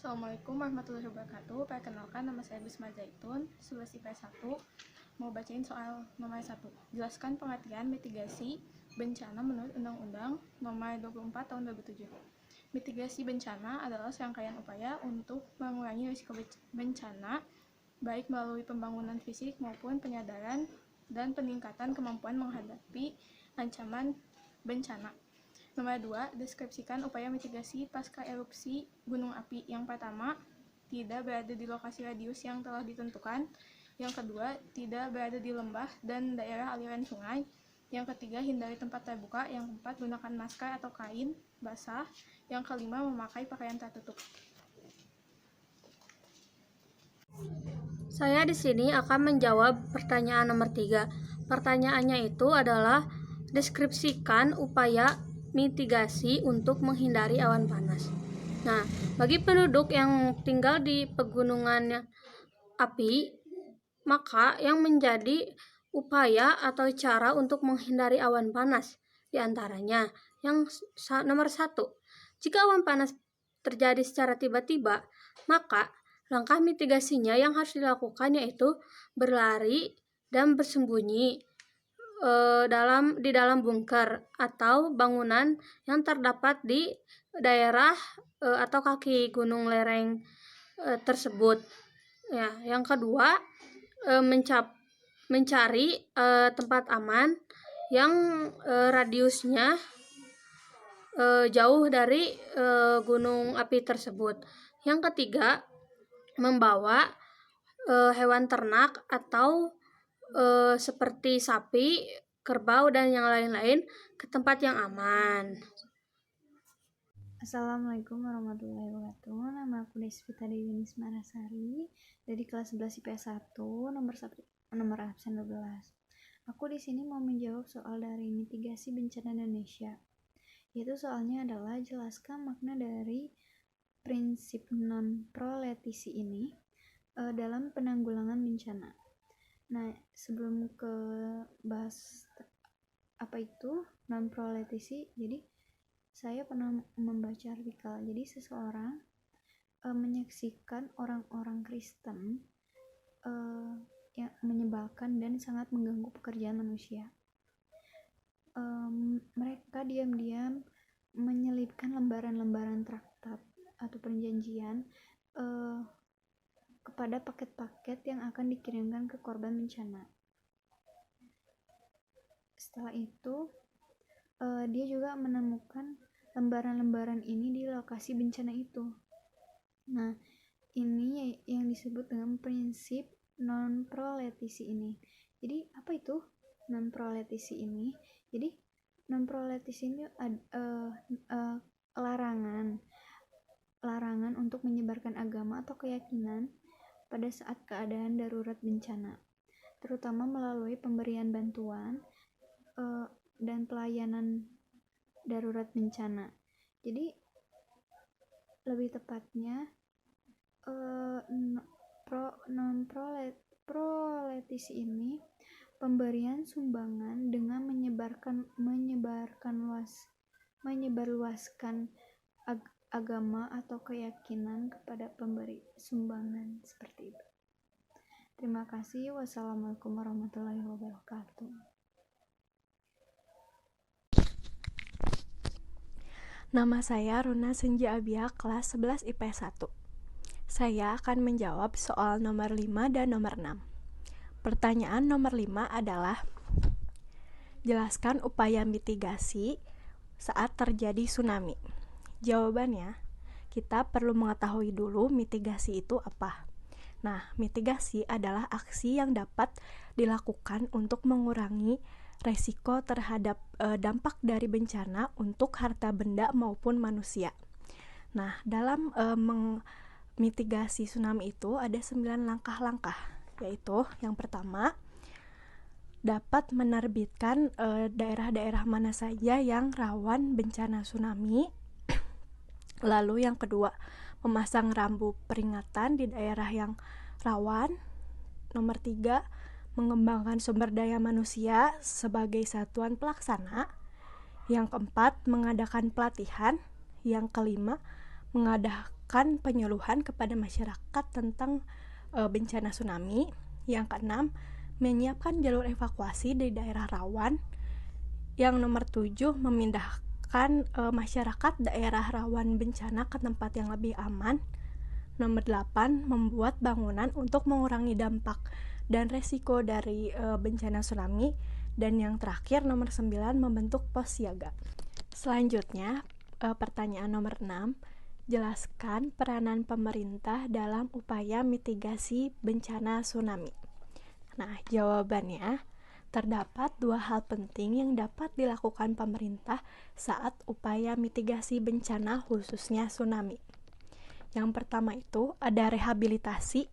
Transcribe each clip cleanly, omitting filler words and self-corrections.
Assalamualaikum warahmatullahi wabarakatuh. Perkenalkan, nama saya Bisma Zaitun, 11 IPS 1. Mau bacain soal nomor 1. Jelaskan pengertian mitigasi bencana menurut Undang-Undang Nomor 24 Tahun 2007. Mitigasi bencana adalah serangkaian upaya untuk mengurangi risiko bencana, baik melalui pembangunan fisik maupun penyadaran dan peningkatan kemampuan menghadapi ancaman bencana. Nomor 2, deskripsikan upaya mitigasi pasca erupsi gunung api. Yang pertama, tidak berada di lokasi radius yang telah ditentukan. Yang kedua, tidak berada di lembah dan daerah aliran sungai. Yang ketiga, hindari tempat terbuka. Yang keempat, gunakan masker atau kain basah. Yang kelima, memakai pakaian tertutup. Saya di sini akan menjawab pertanyaan nomor 3. Pertanyaannya itu adalah deskripsikan upaya mitigasi untuk menghindari awan panas. Nah, bagi penduduk yang tinggal di pegunungan api, maka yang menjadi upaya atau cara untuk menghindari awan panas diantaranya yang nomor 1, jika awan panas terjadi secara tiba-tiba, maka langkah mitigasinya yang harus dilakukan yaitu berlari dan bersembunyi di dalam bunker atau bangunan yang terdapat di daerah atau kaki gunung lereng tersebut. Ya, yang kedua, mencari tempat aman yang radiusnya jauh dari gunung api tersebut. Yang ketiga, membawa hewan ternak atau seperti sapi, kerbau, dan yang lain-lain ke tempat yang aman. Assalamualaikum warahmatullahi wabarakatuh. Nama aku Desvita Dewi Nismarasari dari kelas 11 IPS 1, nomor absen 12. Aku di sini mau menjawab soal dari mitigasi bencana Indonesia. Yaitu soalnya adalah jelaskan makna dari prinsip non-proletisi ini dalam penanggulangan bencana. Nah, sebelum ke bahas apa itu non-proletisi, jadi saya pernah membaca artikel. Jadi seseorang menyaksikan orang-orang Kristen yang menyebalkan dan sangat mengganggu pekerjaan manusia. Mereka diam-diam menyelipkan lembaran-lembaran traktat atau perjanjian kepada paket-paket yang akan dikirimkan ke korban bencana. Setelah itu, dia juga menemukan lembaran-lembaran ini di lokasi bencana itu. Nah, ini yang disebut dengan prinsip non-proletisi ini. Jadi, apa itu non-proletisi ini? Jadi, non-proletisi ini larangan untuk menyebarkan agama atau keyakinan pada saat keadaan darurat bencana, terutama melalui pemberian bantuan dan pelayanan darurat bencana. Jadi lebih tepatnya non-proletisi ini pemberian sumbangan dengan menyebarluaskan agama atau keyakinan kepada pemberi sumbangan seperti itu. Terima kasih. Wassalamualaikum warahmatullahi wabarakatuh. Nama saya Runa Senja Abia, kelas 11 IPS 1. Saya akan menjawab soal nomor 5 dan nomor 6. Pertanyaan nomor 5 adalah, jelaskan upaya mitigasi saat terjadi tsunami. Jawabannya, kita perlu mengetahui dulu mitigasi itu apa. Nah, mitigasi adalah aksi yang dapat dilakukan untuk mengurangi resiko terhadap dampak dari bencana untuk harta benda maupun manusia. Nah, dalam mitigasi tsunami itu ada 9 langkah-langkah, yaitu yang pertama, dapat menerbitkan daerah-daerah mana saja yang rawan bencana tsunami. Lalu yang kedua, memasang rambu peringatan di daerah yang rawan. Nomor 3, mengembangkan sumber daya manusia sebagai satuan pelaksana. Yang keempat, mengadakan pelatihan. Yang kelima, melakukan penyuluhan kepada masyarakat tentang bencana tsunami. Yang keenam, menyiapkan jalur evakuasi dari daerah rawan. Yang nomor 7, memindahkan masyarakat daerah rawan bencana ke tempat yang lebih aman. Nomor 8, membuat bangunan untuk mengurangi dampak dan resiko dari bencana tsunami. Dan yang terakhir, nomor 9, membentuk pos siaga. Selanjutnya, pertanyaan nomor 6, jelaskan peranan pemerintah dalam upaya mitigasi bencana tsunami. Nah, jawabannya, terdapat 2 hal penting yang dapat dilakukan pemerintah saat upaya mitigasi bencana khususnya tsunami. Yang pertama itu ada rehabilitasi.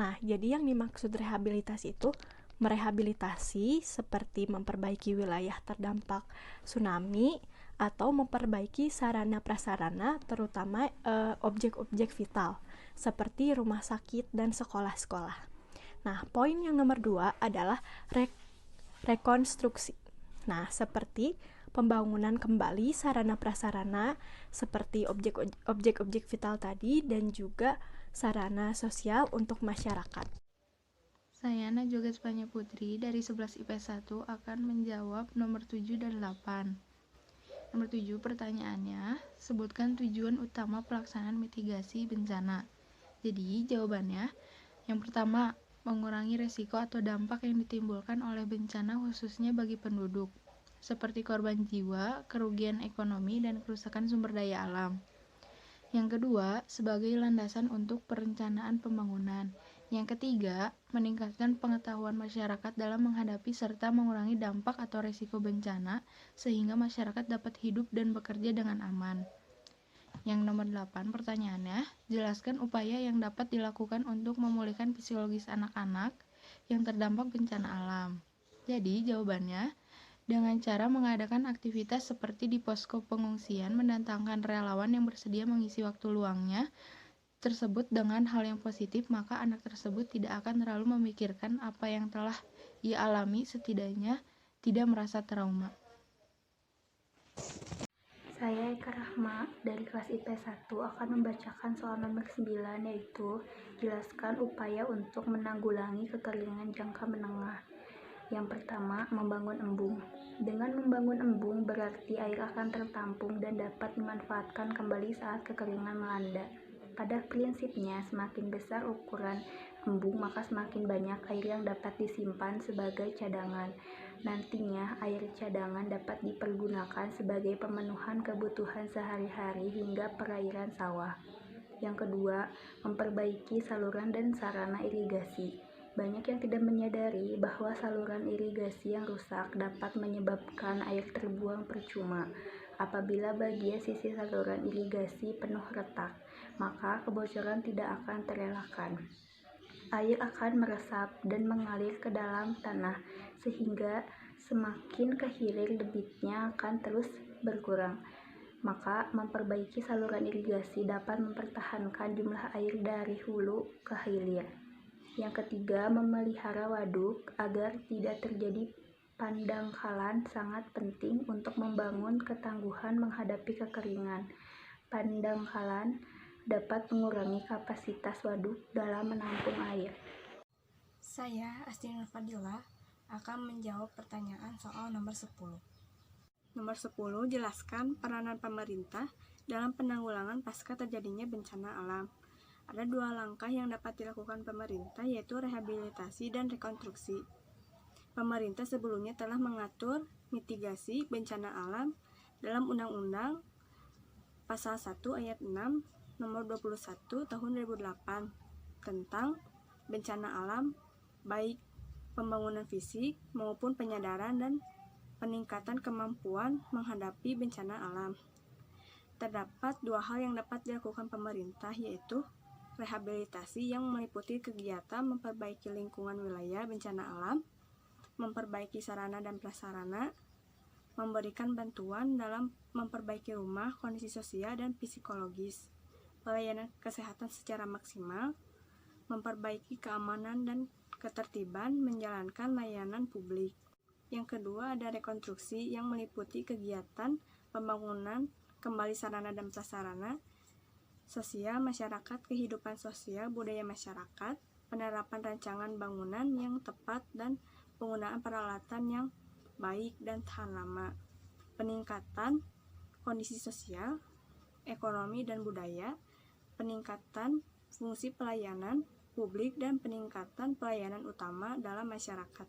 Nah, jadi yang dimaksud rehabilitasi itu merehabilitasi seperti memperbaiki wilayah terdampak tsunami atau memperbaiki sarana prasarana terutama objek-objek vital seperti rumah sakit dan sekolah-sekolah. Nah, poin yang nomor 2 adalah rekonstruksi. Nah, seperti pembangunan kembali sarana prasarana seperti objek-objek vital tadi dan juga sarana sosial untuk masyarakat. Saya Najwa Gaspanya Putri dari 11 IPS 1 akan menjawab nomor 7 dan 8. Nomor 7 pertanyaannya, sebutkan tujuan utama pelaksanaan mitigasi bencana. Jadi jawabannya, yang pertama, mengurangi resiko atau dampak yang ditimbulkan oleh bencana khususnya bagi penduduk, seperti korban jiwa, kerugian ekonomi, dan kerusakan sumber daya alam. Yang kedua, sebagai landasan untuk perencanaan pembangunan. Yang ketiga, meningkatkan pengetahuan masyarakat dalam menghadapi serta mengurangi dampak atau risiko bencana sehingga masyarakat dapat hidup dan bekerja dengan aman. Yang nomor 8 pertanyaannya, jelaskan upaya yang dapat dilakukan untuk memulihkan psikologis anak-anak yang terdampak bencana alam. Jadi jawabannya, dengan cara mengadakan aktivitas seperti di posko pengungsian, mendatangkan relawan yang bersedia mengisi waktu luangnya tersebut dengan hal yang positif, maka anak tersebut tidak akan terlalu memikirkan apa yang telah ia alami, setidaknya tidak merasa trauma. Saya Eka Rahma dari kelas IPS 1 akan membacakan soal nomor 9, yaitu jelaskan upaya untuk menanggulangi kekeringan jangka menengah. Yang pertama, membangun embung. Dengan membangun embung berarti air akan tertampung dan dapat dimanfaatkan kembali saat kekeringan melanda. Pada prinsipnya, semakin besar ukuran embung, maka semakin banyak air yang dapat disimpan sebagai cadangan. Nantinya, air cadangan dapat dipergunakan sebagai pemenuhan kebutuhan sehari-hari hingga perairan sawah. Yang kedua, memperbaiki saluran dan sarana irigasi. Banyak yang tidak menyadari bahwa saluran irigasi yang rusak dapat menyebabkan air terbuang percuma. Apabila bagian sisi saluran irigasi penuh retak, maka kebocoran tidak akan terelakkan. Air akan meresap dan mengalir ke dalam tanah, sehingga semakin ke hilir debitnya akan terus berkurang. Maka memperbaiki saluran irigasi dapat mempertahankan jumlah air dari hulu ke hilir. Yang ketiga, memelihara waduk agar tidak terjadi pandangkalan sangat penting untuk membangun ketangguhan menghadapi kekeringan. Pandangkalan dapat mengurangi kapasitas waduk dalam menampung air. Saya, Asti Nur Fadila, akan menjawab pertanyaan soal nomor 10. Nomor 10, jelaskan peranan pemerintah dalam penanggulangan pasca terjadinya bencana alam. Ada 2 langkah yang dapat dilakukan pemerintah, yaitu rehabilitasi dan rekonstruksi. Pemerintah sebelumnya telah mengatur mitigasi bencana alam dalam Undang-Undang Pasal 1 Ayat 6 Nomor 21 Tahun 2008 tentang bencana alam, baik pembangunan fisik maupun penyadaran dan peningkatan kemampuan menghadapi bencana alam. Terdapat 2 hal yang dapat dilakukan pemerintah, yaitu rehabilitasi yang meliputi kegiatan memperbaiki lingkungan wilayah bencana alam, memperbaiki sarana dan prasarana, memberikan bantuan dalam memperbaiki rumah, kondisi sosial dan psikologis, pelayanan kesehatan secara maksimal, memperbaiki keamanan dan ketertiban, menjalankan layanan publik. Yang kedua ada rekonstruksi yang meliputi kegiatan pembangunan kembali sarana dan prasarana sosial masyarakat, kehidupan sosial budaya masyarakat, penerapan rancangan bangunan yang tepat dan penggunaan peralatan yang baik dan tahan lama, peningkatan kondisi sosial, ekonomi dan budaya, peningkatan fungsi pelayanan publik dan peningkatan pelayanan utama dalam masyarakat.